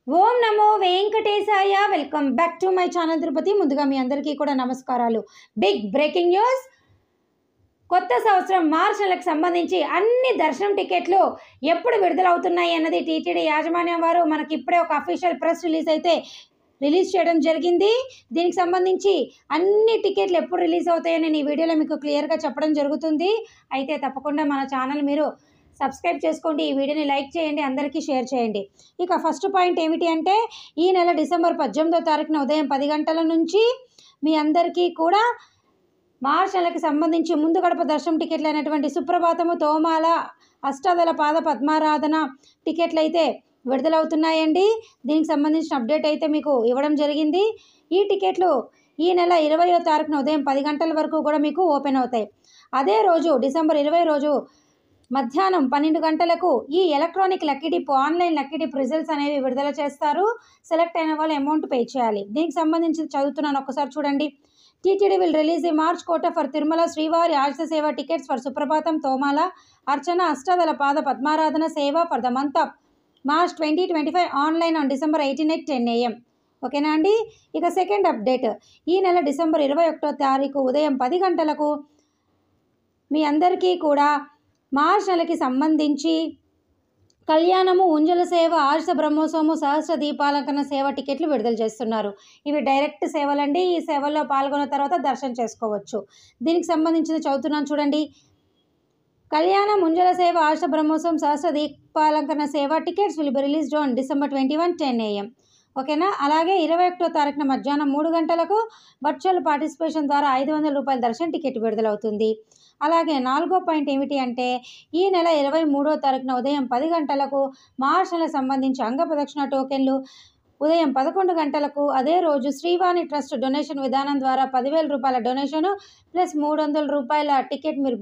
ఓం నమో వెంకటేశాయ. Welcome back to my channel Tirupati. ముందుగా మీ అందరికీ కూడా నమస్కారాలు. Big breaking news. కొత్త సంవత్సరం మార్చ్ నెలకు సంబంధించి అన్ని దర్శనం టికెట్లు ఎప్పుడు విడుదలవుతున్నాయి అన్నది టీటీడీ యాజమాన్యం వారు మనకి ఇప్పుడే ఒక అఫీషియల్ ప్రెస్ రిలీజ్ చేయడం జరిగింది. దీనికి సంబంధించి అన్ని టికెట్లు ఎప్పుడు రిలీజ్ అవుతాయని నేను ఈ వీడియోలో మీకు క్లియర్గా చెప్పడం జరుగుతుంది. అయితే తప్పకుండా మన ఛానల్ మీరు సబ్స్క్రైబ్ చేసుకోండి, ఈ వీడియోని లైక్ చేయండి, అందరికీ షేర్ చేయండి. ఇక ఫస్ట్ పాయింట్ ఏమిటి అంటే, ఈ నెల డిసెంబర్ 18వ తారీఖున ఉదయం 10 గంటల నుంచి మీ అందరికీ కూడా మార్చ్ నెలకి సంబంధించి ముందు గడప దర్శనం టికెట్లు అయినటువంటి సుప్రభాతము, తోమాల, అష్టాదళ పాద పద్మారాధన టికెట్లు అయితే విడుదలవుతున్నాయండి. దీనికి సంబంధించిన అప్డేట్ అయితే మీకు ఇవ్వడం జరిగింది. ఈ టికెట్లు ఈ నెల 20వ తారీఖున ఉదయం 10 గంటల వరకు కూడా మీకు ఓపెన్ అవుతాయి. అదే రోజు డిసెంబర్ 20 రోజు మధ్యాహ్నం 12 గంటలకు ఈ electronic lucky dip, online lucky dip results అనేవి విడుదల చేస్తారు. సెలెక్ట్ అయిన వాళ్ళు అమౌంట్ పే చేయాలి. దీనికి సంబంధించి చదువుతున్నాను, ఒకసారి చూడండి. TTD will release the March quota for Tirumala Srivari ఆర్ష సేవ టికెట్స్ ఫర్ సుప్రభాతం, తోమాల, అర్చన, అష్టాదళ పాద పద్మారాధన సేవ for the month of March 2025 online on December 18 at 10 AM. ఓకేనా అండి. ఇక సెకండ్ అప్డేట్, ఈ నెల డిసెంబర్ 21వ తారీఖు ఉదయం 10 గంటలకు మీ అందరికీ కూడా మార్చ్ నెలకి సంబంధించి కళ్యాణము, ఉంజల సేవ, ఆర్ష బ్రహ్మోత్సవము, సహస్ర దీపాలంకరణ సేవ టికెట్లు విడుదల చేస్తున్నారు. ఇవి డైరెక్ట్ సేవలండి. ఈ సేవల్లో పాల్గొన్న తర్వాత దర్శనం చేసుకోవచ్చు. దీనికి సంబంధించిన చదువుతున్నాను చూడండి. కళ్యాణం, ఉంజల సేవ, ఆర్ష బ్రహ్మోత్సవం, సహస్ర దీపాలంకరణ సేవ tickets will be released on December 21 10 AM. ఓకేనా. అలాగే 21వ తారీఖున మధ్యాహ్నం 3 గంటలకు వర్చువల్ పార్టిసిపేషన్ ద్వారా 500 రూపాయల దర్శన టికెట్ విడుదలవుతుంది. అలాగే 4వ పాయింట్ ఏమిటి అంటే, ఈ నెల 23వ తారీఖున ఉదయం 10 గంటలకు మార్చ్ నెలకు సంబంధించి అంగప్రదక్షిణ టోకెన్లు ఉదయం 11 గంటలకు అదే రోజు శ్రీవాణి ట్రస్ట్ డొనేషన్ విధానం ద్వారా 10,000 రూపాయల డొనేషను ప్లస్ 300 రూపాయల టికెట్ మీరు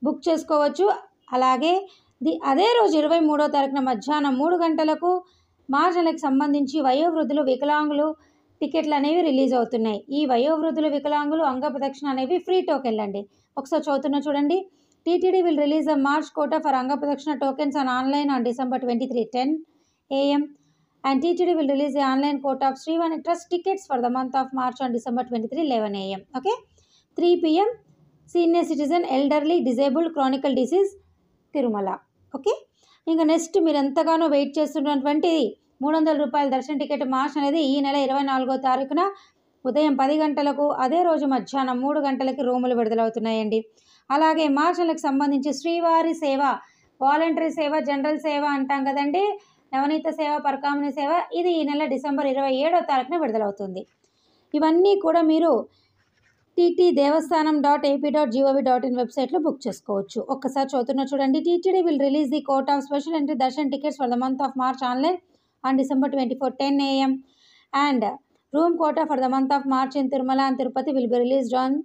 బుక్ చేసుకోవచ్చు. అలాగే అదే రోజు 23వ తారీఖున మధ్యాహ్నం 3 గంటలకు మార్చ్ నెలకు సంబంధించి వయోవృద్ధులు, వికలాంగులు టికెట్లు అనేవి రిలీజ్ అవుతున్నాయి. ఈ వయోవృద్ధులు, వికలాంగులు అంగప్రదక్షిణ అనేవి ఫ్రీ టోకెన్లు అండి. ఒకసారి చదువుతున్నా చూడండి. TTD will release the March quota for angapradakshina tokens on online on December 23 10 AM and TTD will release the online quota of Srivaani Trust tickets for the month of March on December 23 11 AM. Okay, 3 PM senior citizen, elderly, disabled, chronic disease, Tirumala. Okay. ఇంకా next మీరు ఎంతగానో wait చేస్తున్నటువంటి 300 రూపాయల దర్శన ticket March అనేది ఈ నెల 24వ తారీఖున ఉదయం 10 గంటలకు అదే రోజు మధ్యాహ్నం 3 గంటలకి రూములు విడుదలవుతున్నాయండి. అలాగే మార్చ్ నెలకు సంబంధించి శ్రీవారి సేవ, వాలంటరీ సేవ, జనరల్ సేవ అంటాం కదండి, నవనీత సేవ, పరకామణి సేవ, ఇది ఈ నెల డిసెంబర్ 27వ తారీఖున విడుదలవుతుంది. ఇవన్నీ కూడా మీరు ttdevastanam.ap.gov.in వెబ్సైట్లో బుక్ చేసుకోవచ్చు. ఒక్కసారి చదువుతున్నా చూడండి. TTD will release the quota of special entry darshan tickets for the month of March online on December 24 10 AM and room quota for the month of March in Tirumala and Tirupati will be released on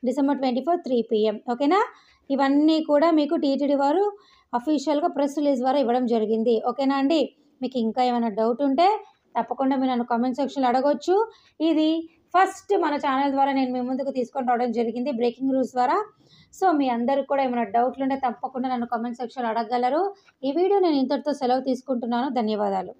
December 24 3 PM. ఓకేనా. ఇవన్నీ కూడా మీకు TTD వారు అఫీషియల్గా press release ద్వారా ఇవ్వడం జరిగింది. ఓకేనా అండి. మీకు ఇంకా ఏమైనా డౌట్ ఉంటే తప్పకుండా మీరు నన్ను కామెంట్ సెక్షన్లో అడగవచ్చు. ఇది ఫస్ట్ మన ఛానల్ ద్వారా నేను మీ ముందుకు తీసుకొని రావడం జరిగింది, బ్రేకింగ్ రూల్స్ ద్వారా. సో మీ అందరికి కూడా ఏమైనా డౌట్లు ఉంటే తప్పకుండా నన్ను కామెంట్ సెక్షన్లో అడగగలరు. ఈ వీడియో నేను ఇంతటితో సెలవు తీసుకుంటున్నాను. ధన్యవాదాలు.